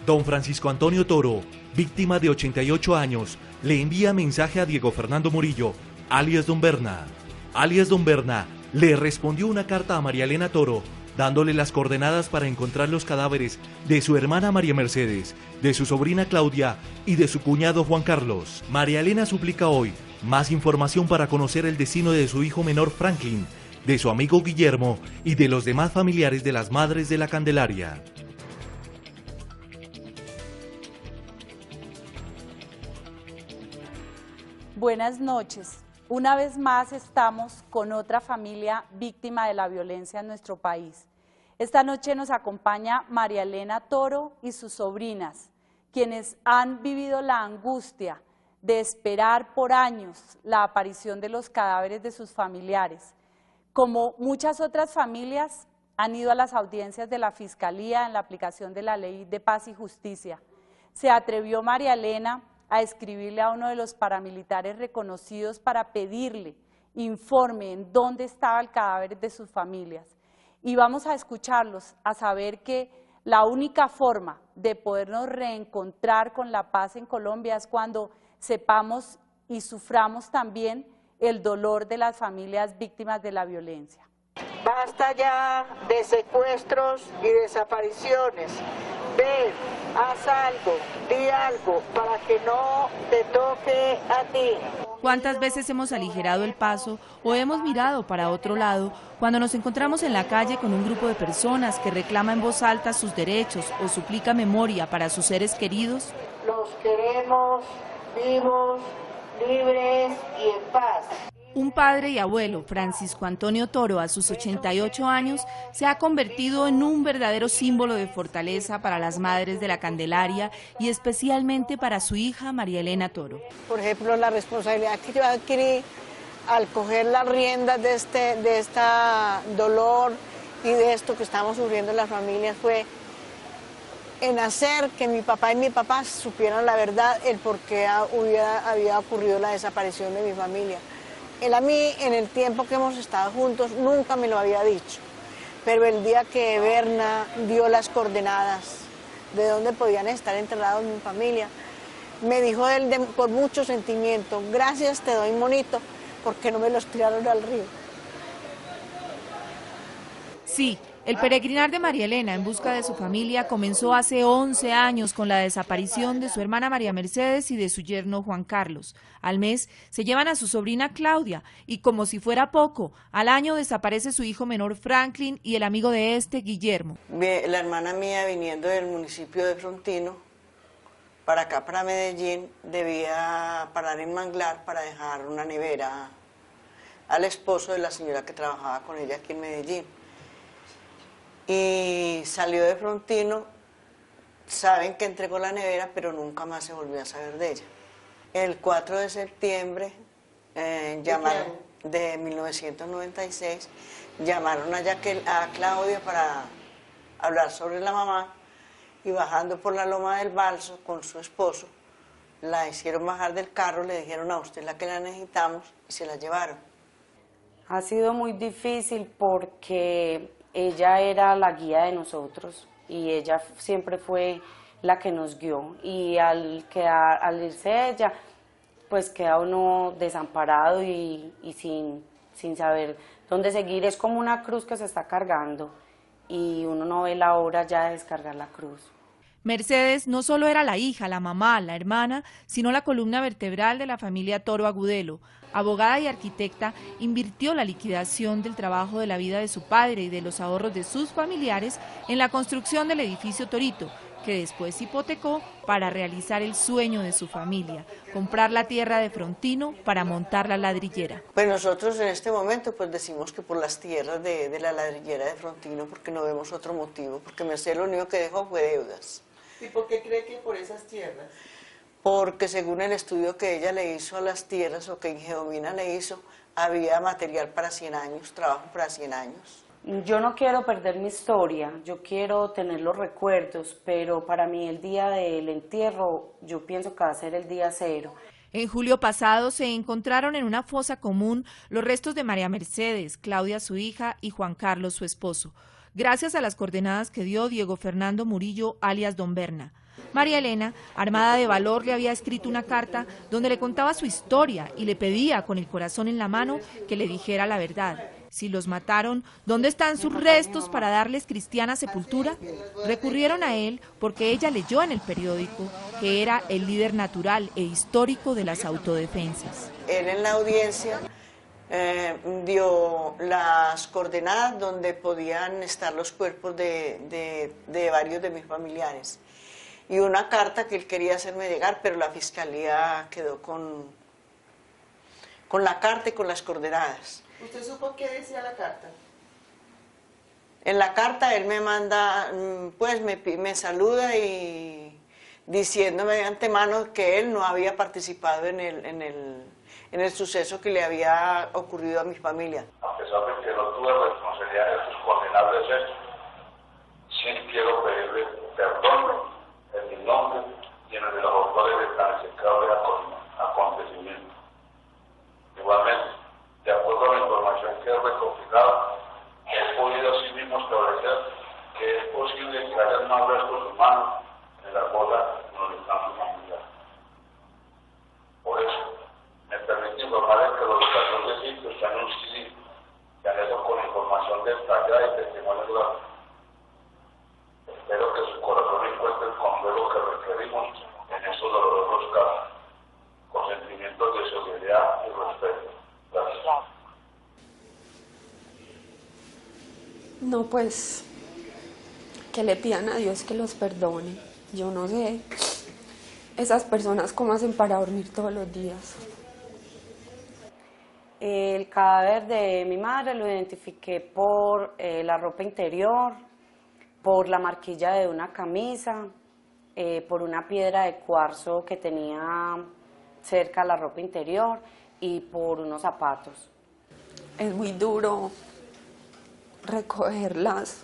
Don Francisco Antonio Toro, víctima de 88 años, le envía mensaje a Diego Fernando Murillo, alias Don Berna. Alias Don Berna le respondió una carta a María Elena Toro, dándole las coordenadas para encontrar los cadáveres de su hermana María Mercedes, de su sobrina Claudia y de su cuñado Juan Carlos. María Elena suplica hoy más información para conocer el destino de su hijo menor Franklin, de su amigo Guillermo y de los demás familiares de las Madres de la Candelaria. Buenas noches. Una vez más estamos con otra familia víctima de la violencia en nuestro país. Esta noche nos acompaña María Elena Toro y sus sobrinas, quienes han vivido la angustia de esperar por años la aparición de los cadáveres de sus familiares. Como muchas otras familias, han ido a las audiencias de la Fiscalía en la aplicación de la Ley de Paz y Justicia. Se atrevió María Elena a escribirle a uno de los paramilitares reconocidos para pedirle informe en dónde estaba el cadáver de sus familias. Y vamos a escucharlos, a saber que la única forma de podernos reencontrar con la paz en Colombia es cuando sepamos y suframos también el dolor de las familias víctimas de la violencia. Basta ya de secuestros y desapariciones. Ven, haz algo, di algo para que no te toque a ti. ¿Cuántas veces hemos aligerado el paso o hemos mirado para otro lado cuando nos encontramos en la calle con un grupo de personas que reclama en voz alta sus derechos o suplica memoria para sus seres queridos? Los queremos vivos, libres y en paz. Un padre y abuelo, Francisco Antonio Toro, a sus 88 años, se ha convertido en un verdadero símbolo de fortaleza para las Madres de la Candelaria y especialmente para su hija María Elena Toro. Por ejemplo, la responsabilidad que yo adquirí al coger las riendas de este dolor y de esto que estamos sufriendo las familias fue en hacer que mi papá y mi papá supieran la verdad, el por qué había ocurrido la desaparición de mi familia. Él a mí, en el tiempo que hemos estado juntos, nunca me lo había dicho, pero el día que Berna dio las coordenadas de dónde podían estar enterrados mi familia, me dijo él con mucho sentimiento: gracias te doy, monito, porque no me los tiraron al río. Sí, el peregrinar de María Elena en busca de su familia comenzó hace 11 años con la desaparición de su hermana María Mercedes y de su yerno Juan Carlos. Al mes se llevan a su sobrina Claudia y, como si fuera poco, al año desaparece su hijo menor Franklin y el amigo de este, Guillermo. La hermana mía, viniendo del municipio de Frontino para acá, para Medellín, debía parar en Manglar para dejar una nevera al esposo de la señora que trabajaba con ella aquí en Medellín. Y salió de Frontino, saben que entregó la nevera, pero nunca más se volvió a saber de ella. El 4 de septiembre llamaron, de 1996, llamaron a Claudia para hablar sobre la mamá, y bajando por la loma del Balso con su esposo, la hicieron bajar del carro, le dijeron: a usted la que la necesitamos, y se la llevaron. Ha sido muy difícil porque ella era la guía de nosotros y ella siempre fue la que nos guió, y al irse ella, pues queda uno desamparado y sin saber dónde seguir. Es como una cruz que se está cargando y uno no ve la hora ya de descargar la cruz. Mercedes no solo era la hija, la mamá, la hermana, sino la columna vertebral de la familia Toro Agudelo. Abogada y arquitecta, invirtió la liquidación del trabajo de la vida de su padre y de los ahorros de sus familiares en la construcción del edificio Torito, que después hipotecó para realizar el sueño de su familia: comprar la tierra de Frontino para montar la ladrillera. Pues nosotros en este momento pues decimos que por las tierras de la ladrillera de Frontino, porque no vemos otro motivo, porque Mercedes lo único que dejó fue deudas. ¿Y por qué cree que por esas tierras? Porque según el estudio que ella le hizo a las tierras, o que Ingeomina le hizo, había material para 100 años, trabajo para 100 años. Yo no quiero perder mi historia, yo quiero tener los recuerdos, pero para mí el día del entierro yo pienso que va a ser el día cero. En julio pasado se encontraron en una fosa común los restos de María Mercedes, Claudia su hija y Juan Carlos su esposo, gracias a las coordenadas que dio Diego Fernando Murillo, alias Don Berna. María Elena, armada de valor, le había escrito una carta donde le contaba su historia y le pedía con el corazón en la mano que le dijera la verdad. Si los mataron, ¿dónde están sus restos para darles cristiana sepultura? Recurrieron a él porque ella leyó en el periódico que era el líder natural e histórico de las autodefensas. Él en la audiencia dio las coordenadas donde podían estar los cuerpos de varios de mis familiares y una carta que él quería hacerme llegar, pero la fiscalía quedó con la carta y con las coordenadas. ¿Usted supo qué decía la carta? En la carta él me manda, pues me saluda y diciéndome de antemano que él no había participado en el suceso que le había ocurrido a mi familia. A pesar de que no tuve responsabilidad de estos condenables hechos, sí quiero pedirle perdón en mi nombre y en el de los autores de tan execrable acontecimiento. Igualmente, de acuerdo a la información que he recopilado, he podido así mismo establecer que es posible que haya más restos humanos en la fosa donde están sus familiares. Por eso, me permite informarles que la ubicación del sitio está en un CD, que han hecho con información detallada y testimonio gráfico. Espero que su corazón encuentre el consuelo que requerimos en estos dolorosos casos, con sentimientos de solidaridad y respeto. Gracias. No, pues, que le pidan a Dios que los perdone. Yo no sé, esas personas cómo hacen para dormir todos los días. El cadáver de mi madre lo identifiqué por la ropa interior, por la marquilla de una camisa, por una piedra de cuarzo que tenía cerca la ropa interior y por unos zapatos. Es muy duro recogerlas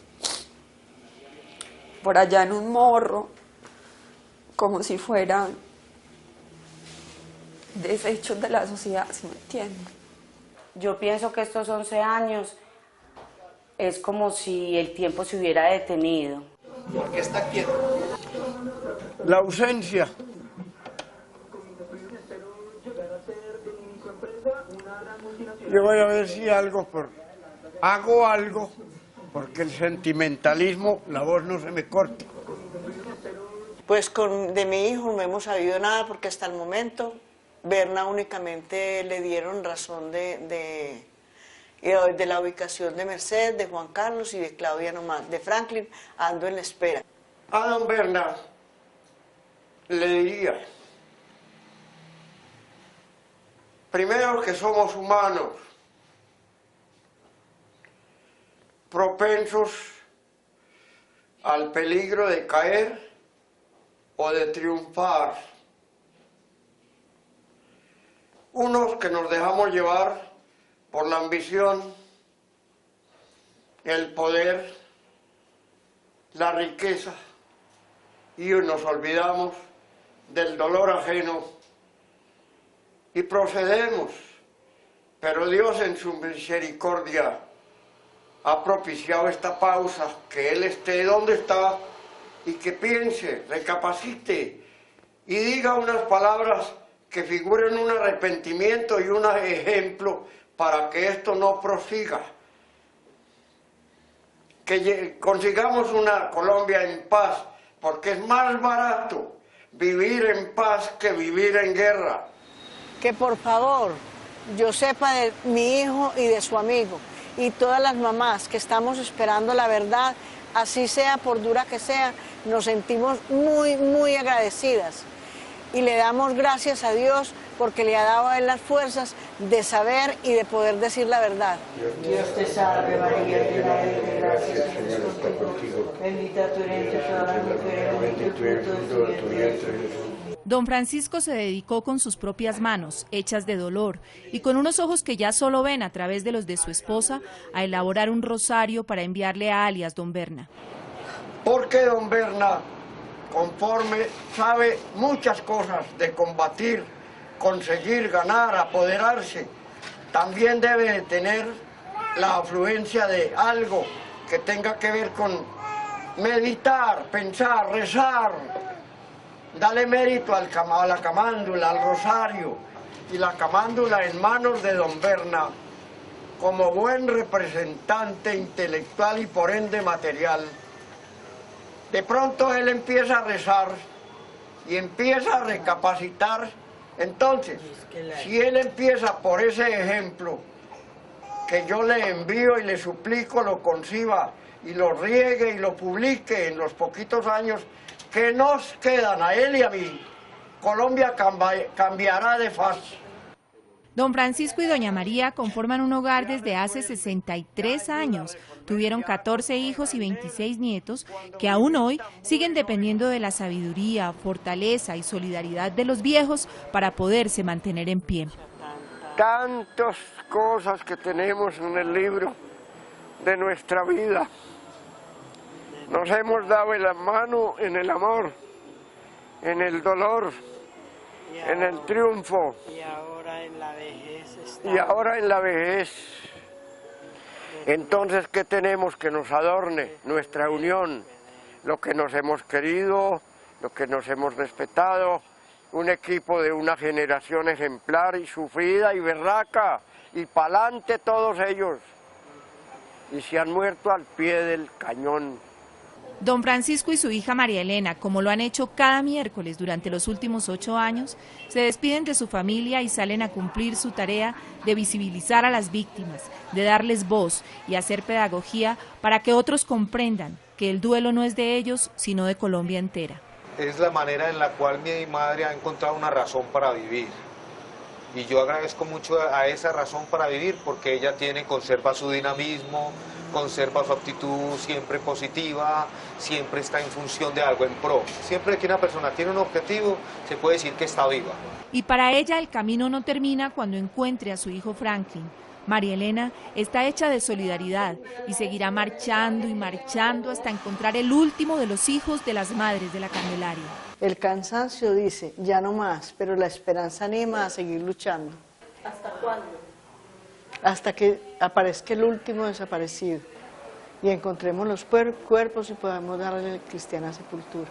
por allá en un morro, como si fueran desechos de la sociedad, ¿sí me entienden? Yo pienso que estos 11 años es como si el tiempo se hubiera detenido. ¿Por qué está quieto? La ausencia. Yo voy a ver si hago algo, porque el sentimentalismo, la voz no se me corta. Pues de mi hijo no hemos sabido nada porque hasta el momento Berna únicamente le dieron razón de la ubicación de Mercedes, de Juan Carlos y de Claudia nomás. De Franklin ando en la espera. A don Berna le diría, primero que somos humanos, propensos al peligro de caer o de triunfar. Unos que nos dejamos llevar por la ambición, el poder, la riqueza, y nos olvidamos del dolor ajeno y procedemos, pero Dios en su misericordia ha propiciado esta pausa, que Él esté donde está y que piense, recapacite y diga unas palabras que figuren un arrepentimiento y un ejemplo para que esto no prosiga. Que consigamos una Colombia en paz, porque es más barato vivir en paz que vivir en guerra. Que por favor yo sepa de mi hijo y de su amigo y todas las mamás que estamos esperando la verdad, así sea por dura que sea, nos sentimos muy, muy agradecidas y le damos gracias a Dios porque le ha dado a él las fuerzas de saber y de poder decir la verdad. Dios te salve María, llena de gracia, el Señor está contigo. Bendita tú eres entre todas las mujeres, bendito el fruto de tu vientre, Jesús. Don Francisco se dedicó con sus propias manos, hechas de dolor, y con unos ojos que ya solo ven a través de los de su esposa, a elaborar un rosario para enviarle a alias Don Berna. Porque don Berna, conforme sabe muchas cosas de combatir, conseguir, ganar, apoderarse, también debe de tener la afluencia de algo que tenga que ver con meditar, pensar, rezar, dale mérito a la camándula, al rosario, y la camándula en manos de don Berna, como buen representante intelectual y por ende material. De pronto él empieza a rezar y empieza a recapacitar. Entonces, si él empieza por ese ejemplo, que yo le envío y le suplico lo conciba y lo riegue y lo publique en los poquitos años que nos quedan a él y a mí, Colombia cambiará de faz. Don Francisco y doña María conforman un hogar desde hace 63 años. Tuvieron 14 hijos y 26 nietos que aún hoy siguen dependiendo de la sabiduría, fortaleza y solidaridad de los viejos para poderse mantener en pie. Tantas cosas que tenemos en el libro de nuestra vida. Nos hemos dado la mano en el amor, en el dolor, en el triunfo. Y ahora en la vejez. Y ahora en la vejez. Entonces, ¿qué tenemos que nos adorne? Nuestra unión, lo que nos hemos querido, lo que nos hemos respetado, un equipo de una generación ejemplar y sufrida y berraca, y pa'lante todos ellos, y se han muerto al pie del cañón. Don Francisco y su hija María Elena, como lo han hecho cada miércoles durante los últimos 8 años, se despiden de su familia y salen a cumplir su tarea de visibilizar a las víctimas, de darles voz y hacer pedagogía para que otros comprendan que el duelo no es de ellos, sino de Colombia entera. Es la manera en la cual mi madre ha encontrado una razón para vivir. Y yo agradezco mucho a esa razón para vivir porque ella conserva su dinamismo, conserva su actitud siempre positiva, siempre está en función de algo, en pro. Siempre que una persona tiene un objetivo, se puede decir que está viva. Y para ella el camino no termina cuando encuentre a su hijo Franklin. María Elena está hecha de solidaridad y seguirá marchando y marchando hasta encontrar el último de los hijos de las madres de la Candelaria. El cansancio dice, ya no más, pero la esperanza anima a seguir luchando. ¿Hasta cuándo? Hasta que aparezca el último desaparecido y encontremos los cuerpos y podamos darle cristiana sepultura.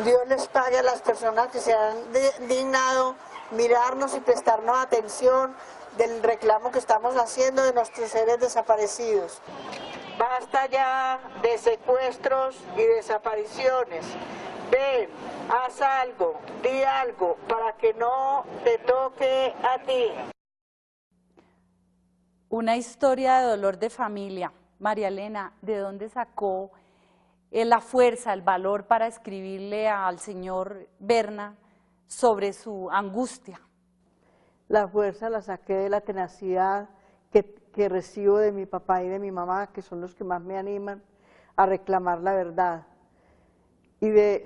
Dios les pague a las personas que se han dignado mirarnos y prestarnos atención del reclamo que estamos haciendo de nuestros seres desaparecidos. Basta ya de secuestros y desapariciones. Ven, haz algo, di algo para que no te toque a ti. Una historia de dolor de familia. María Elena, ¿de dónde sacó la fuerza, el valor para escribirle al señor Berna sobre su angustia? La fuerza la saqué de la tenacidad que recibo de mi papá y de mi mamá, que son los que más me animan a reclamar la verdad y de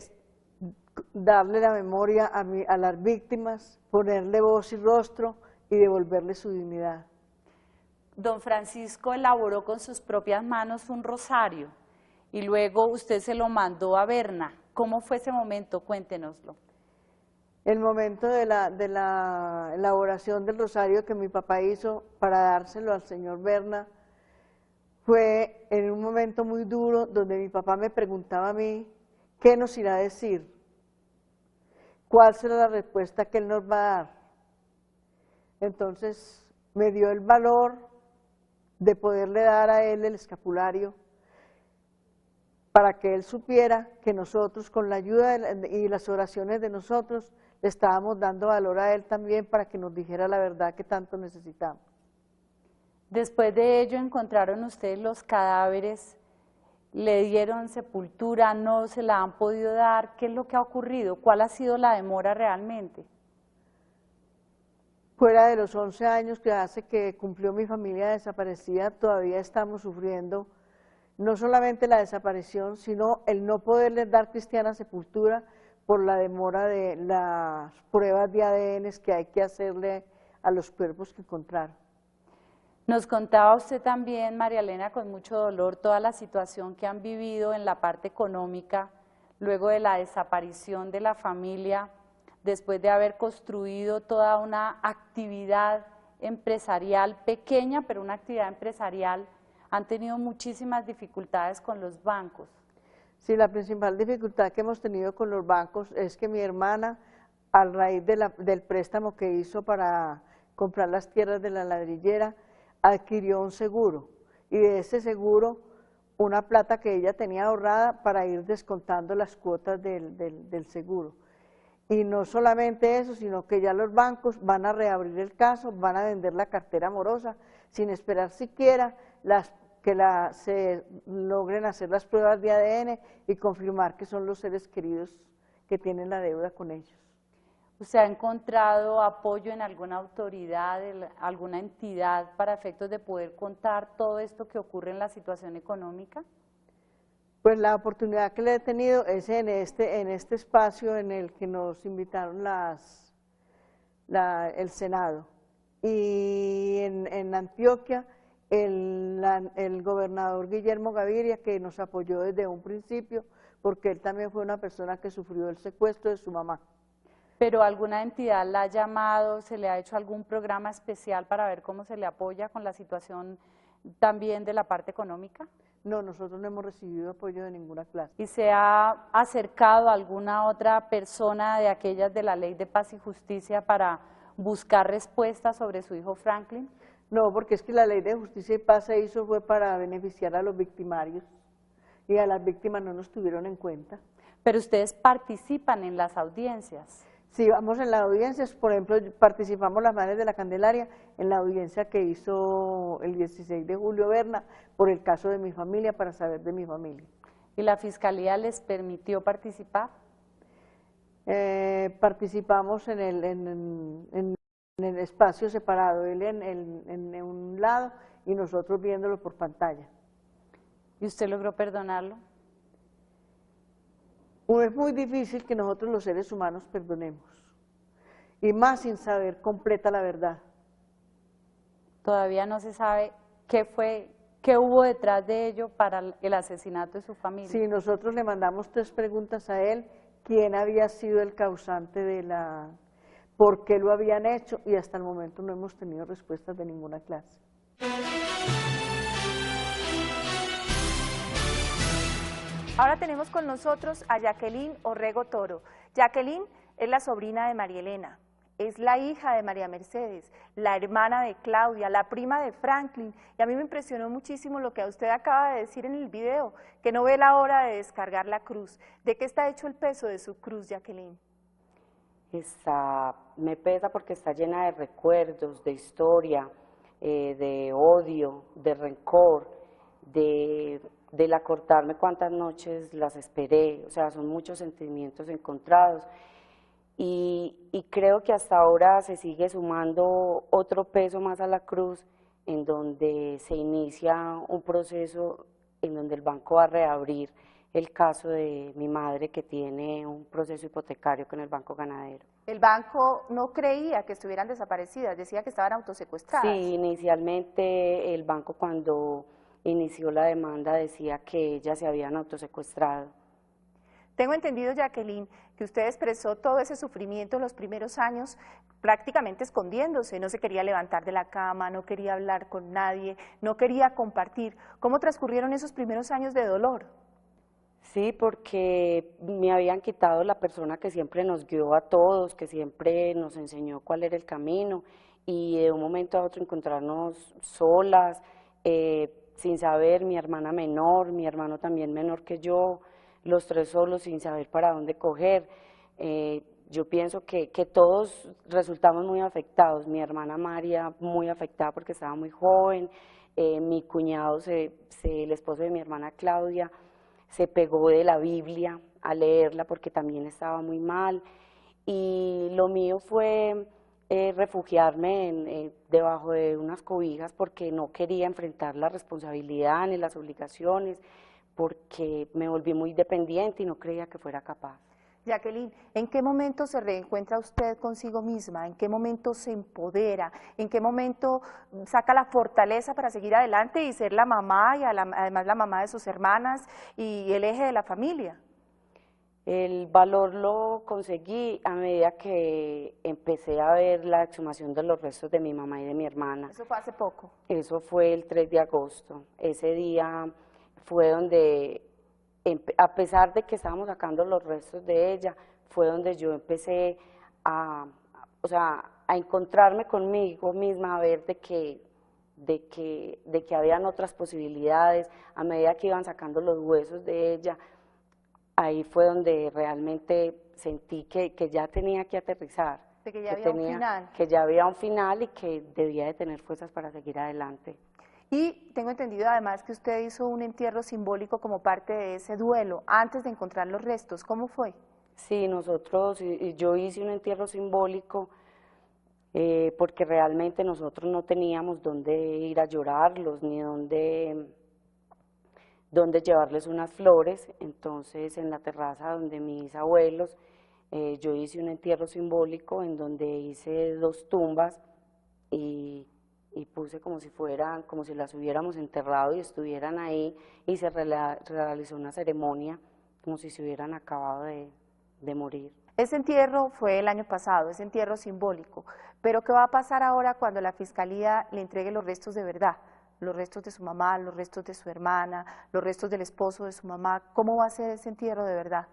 darle la memoria a las víctimas, ponerle voz y rostro y devolverle su dignidad. Don Francisco elaboró con sus propias manos un rosario y luego usted se lo mandó a Berna. ¿Cómo fue ese momento? Cuéntenoslo. El momento de la elaboración del rosario que mi papá hizo para dárselo al señor Berna fue en un momento muy duro donde mi papá me preguntaba a mí qué nos irá a decir, cuál será la respuesta que él nos va a dar. Entonces me dio el valor de poderle dar a él el escapulario para que él supiera que nosotros, con la ayuda y las oraciones de nosotros, le estábamos dando valor a él también para que nos dijera la verdad que tanto necesitamos. Después de ello, ¿encontraron ustedes los cadáveres? ¿Le dieron sepultura? ¿No se la han podido dar? ¿Qué es lo que ha ocurrido? ¿Cuál ha sido la demora realmente? Fuera de los 11 años que hace que cumplió mi familia desaparecida, todavía estamos sufriendo no solamente la desaparición, sino el no poderles dar cristiana sepultura por la demora de las pruebas de ADN que hay que hacerle a los cuerpos que encontraron. Nos contaba usted también, María Elena, con mucho dolor, toda la situación que han vivido en la parte económica, luego de la desaparición de la familia, después de haber construido toda una actividad empresarial pequeña, pero una actividad empresarial, han tenido muchísimas dificultades con los bancos. Sí, la principal dificultad que hemos tenido con los bancos es que mi hermana, a raíz del préstamo que hizo para comprar las tierras de la ladrillera, adquirió un seguro, y de ese seguro una plata que ella tenía ahorrada para ir descontando las cuotas del seguro. Y no solamente eso, sino que ya los bancos van a reabrir el caso, van a vender la cartera morosa, sin esperar siquiera se logren hacer las pruebas de ADN y confirmar que son los seres queridos que tienen la deuda con ellos. ¿Usted ha encontrado apoyo en alguna autoridad, alguna entidad para efectos de poder contar todo esto que ocurre en la situación económica? Pues la oportunidad que le he tenido es en este espacio en el que nos invitaron el Senado, y en Antioquia el gobernador Guillermo Gaviria, que nos apoyó desde un principio, porque él también fue una persona que sufrió el secuestro de su mamá. ¿Pero alguna entidad la ha llamado, se le ha hecho algún programa especial para ver cómo se le apoya con la situación también de la parte económica? No, nosotros no hemos recibido apoyo de ninguna clase. ¿Y se ha acercado a alguna otra persona de aquellas de la Ley de Paz y Justicia para buscar respuestas sobre su hijo Franklin? No, porque es que la Ley de Justicia y Paz se hizo fue para beneficiar a los victimarios, y a las víctimas no nos tuvieron en cuenta. Pero ustedes participan en las audiencias. Sí, vamos en las audiencias, por ejemplo, participamos las Madres de la Candelaria en la audiencia que hizo el 16 de julio Berna por el caso de mi familia, para saber de mi familia. ¿Y la Fiscalía les permitió participar? Participamos en el espacio separado, él en un lado y nosotros viéndolo por pantalla. ¿Y usted logró perdonarlo? Es muy difícil que nosotros los seres humanos perdonemos, y más sin saber completa la verdad. Todavía no se sabe qué hubo detrás de ello para el asesinato de su familia. Sí, nosotros le mandamos 3 preguntas a él: quién había sido el causante por qué lo habían hecho, y hasta el momento no hemos tenido respuestas de ninguna clase. Ahora tenemos con nosotros a Jacqueline Orrego Toro. Jacqueline es la sobrina de María Elena, es la hija de María Mercedes, la hermana de Claudia, la prima de Franklin, y a mí me impresionó muchísimo lo que usted acaba de decir en el video, que no ve la hora de descargar la cruz. ¿De qué está hecho el peso de su cruz, Jacqueline? Me pesa porque está llena de recuerdos, de historia, de odio, de rencor, del acordarme cuántas noches las esperé. O sea, son muchos sentimientos encontrados, y creo que hasta ahora se sigue sumando otro peso más a la cruz, en donde se inicia un proceso en donde el banco va a reabrir el caso de mi madre, que tiene un proceso hipotecario con el Banco Ganadero. El banco no creía que estuvieran desaparecidas, decía que estaban autosecuestradas. Sí, inicialmente el banco, cuando inició la demanda, decía que ellas se habían autosecuestrado. Tengo entendido, Jacqueline, que usted expresó todo ese sufrimiento en los primeros años prácticamente escondiéndose, no se quería levantar de la cama, no quería hablar con nadie, no quería compartir. ¿Cómo transcurrieron esos primeros años de dolor? Sí, porque me habían quitado la persona que siempre nos guió a todos, que siempre nos enseñó cuál era el camino, y de un momento a otro encontrarnos solas, sin saber, mi hermana menor, mi hermano también menor que yo, los 3 solos sin saber para dónde coger. Yo pienso que todos resultamos muy afectados, mi hermana María muy afectada porque estaba muy joven, mi cuñado, el esposo de mi hermana Claudia, se pegó de la Biblia a leerla porque también estaba muy mal, y lo mío fue refugiarme debajo de unas cobijas, porque no quería enfrentar la responsabilidad ni las obligaciones, porque me volví muy dependiente y no creía que fuera capaz. Jacqueline, ¿en qué momento se reencuentra usted consigo misma? ¿En qué momento se empodera? ¿En qué momento saca la fortaleza para seguir adelante y ser la mamá, y además la mamá de sus hermanas y el eje de la familia? El valor lo conseguí a medida que empecé a ver la exhumación de los restos de mi mamá y de mi hermana. ¿Eso fue hace poco? Eso fue el 3 de agosto. Ese día fue donde a pesar de que estábamos sacando los restos de ella, fue donde yo empecé a encontrarme conmigo misma, a ver de que habían otras posibilidades. A medida que iban sacando los huesos de ella, ahí fue donde realmente sentí que ya tenía que aterrizar. De que ya había un final. Que ya había un final y que debía de tener fuerzas para seguir adelante. Y tengo entendido además que usted hizo un entierro simbólico como parte de ese duelo, antes de encontrar los restos. ¿Cómo fue? Sí, yo hice un entierro simbólico porque realmente nosotros no teníamos dónde ir a llorarlos, ni dónde llevarles unas flores. Entonces en la terraza donde mis abuelos, yo hice un entierro simbólico en donde hice 2 tumbas y puse como si las hubiéramos enterrado y estuvieran ahí, y se realizó una ceremonia como si se hubieran acabado de morir. Ese entierro fue el año pasado, ese entierro simbólico, pero ¿qué va a pasar ahora cuando la Fiscalía le entregue los restos de verdad? Los restos de su mamá, los restos de su hermana, los restos del esposo de su mamá. ¿Cómo va a ser ese entierro de verdad?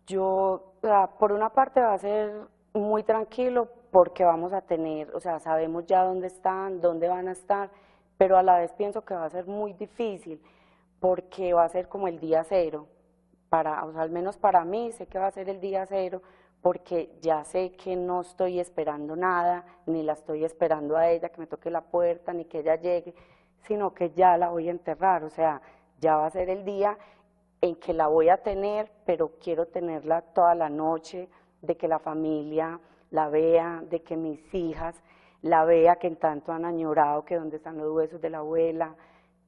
Por una parte va a ser muy tranquilo porque vamos a tener, sabemos ya dónde están, dónde van a estar, pero a la vez pienso que va a ser muy difícil porque va a ser como el día cero. Al menos para mí sé que va a ser el día cero porque ya sé que no estoy esperando nada, ni la estoy esperando a ella, que me toque la puerta, ni que ella llegue, sino que ya la voy a enterrar. Ya va a ser el día en que la voy a tener, pero quiero tenerla toda la noche, de que la familia la vea, de que mis hijas la vea, que en tanto han añorado que dónde están los huesos de la abuela,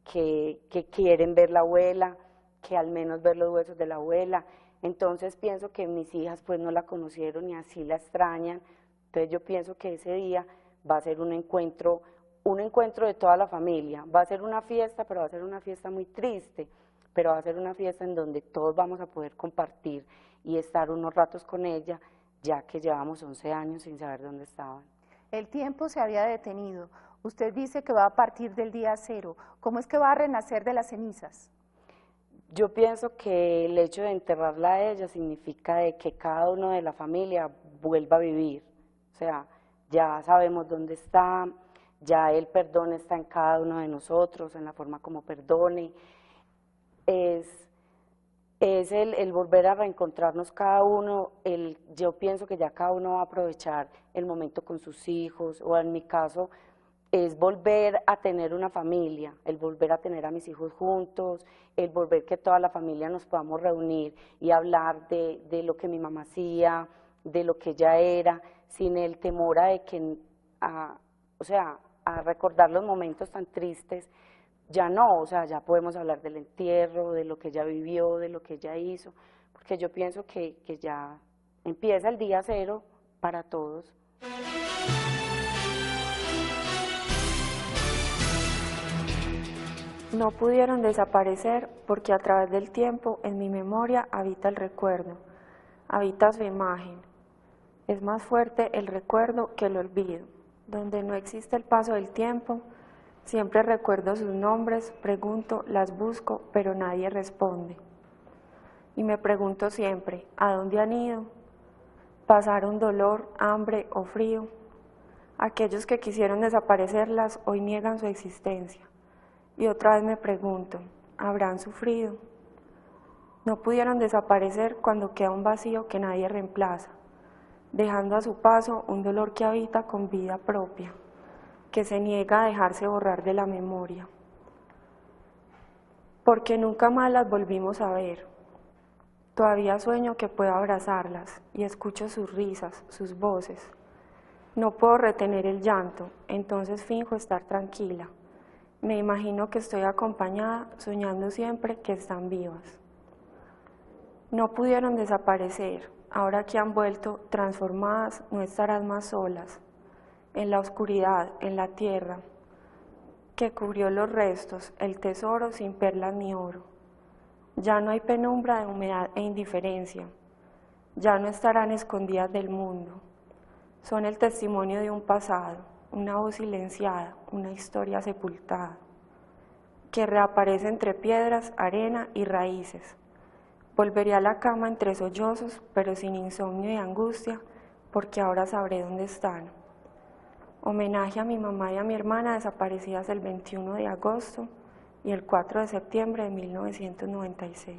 que quieren ver la abuela, que al menos ver los huesos de la abuela. Entonces pienso que mis hijas pues no la conocieron y así la extrañan. Entonces yo pienso que ese día va a ser un encuentro de toda la familia. Va a ser una fiesta, pero va a ser una fiesta muy triste, pero va a ser una fiesta en donde todos vamos a poder compartir y estar unos ratos con ella, ya que llevamos 11 años sin saber dónde estaban. El tiempo se había detenido. Usted dice que va a partir del día cero. ¿Cómo es que va a renacer de las cenizas? Yo pienso que el hecho de enterrarla a ella significa de que cada uno de la familia vuelva a vivir. Ya sabemos dónde está, ya el perdón está en cada uno de nosotros, en la forma como perdone. Es el volver a reencontrarnos cada uno. Yo pienso que ya cada uno va a aprovechar el momento con sus hijos, o en mi caso es volver a tener una familia, el volver a tener a mis hijos juntos, el volver que toda la familia nos podamos reunir y hablar de lo que mi mamá hacía, de lo que ella era, sin el temor a recordar los momentos tan tristes. Ya no, ya podemos hablar del entierro, de lo que ella vivió, de lo que ella hizo, porque yo pienso que ya empieza el día cero para todos. No pudieron desaparecer porque a través del tiempo en mi memoria habita el recuerdo, habita su imagen. Es más fuerte el recuerdo que el olvido. Donde no existe el paso del tiempo, siempre recuerdo sus nombres, pregunto, las busco, pero nadie responde. Y me pregunto siempre, ¿a dónde han ido? ¿Pasaron dolor, hambre o frío? Aquellos que quisieron desaparecerlas hoy niegan su existencia. Y otra vez me pregunto, ¿habrán sufrido? No pudieron desaparecer cuando queda un vacío que nadie reemplaza, dejando a su paso un dolor que habita con vida propia, que se niega a dejarse borrar de la memoria. Porque nunca más las volvimos a ver. Todavía sueño que puedo abrazarlas y escucho sus risas, sus voces. No puedo retener el llanto, entonces finjo estar tranquila. Me imagino que estoy acompañada, soñando siempre que están vivas. No pudieron desaparecer, ahora que han vuelto transformadas, no estarán más solas. En la oscuridad, en la tierra, que cubrió los restos, el tesoro sin perlas ni oro. Ya no hay penumbra de humedad e indiferencia, ya no estarán escondidas del mundo. Son el testimonio de un pasado, una voz silenciada, una historia sepultada. que reaparece entre piedras, arena y raíces. Volveré a la cama entre sollozos, pero sin insomnio y angustia, porque ahora sabré dónde están. Homenaje a mi mamá y a mi hermana desaparecidas el 21 de agosto y el 4 de septiembre de 1996.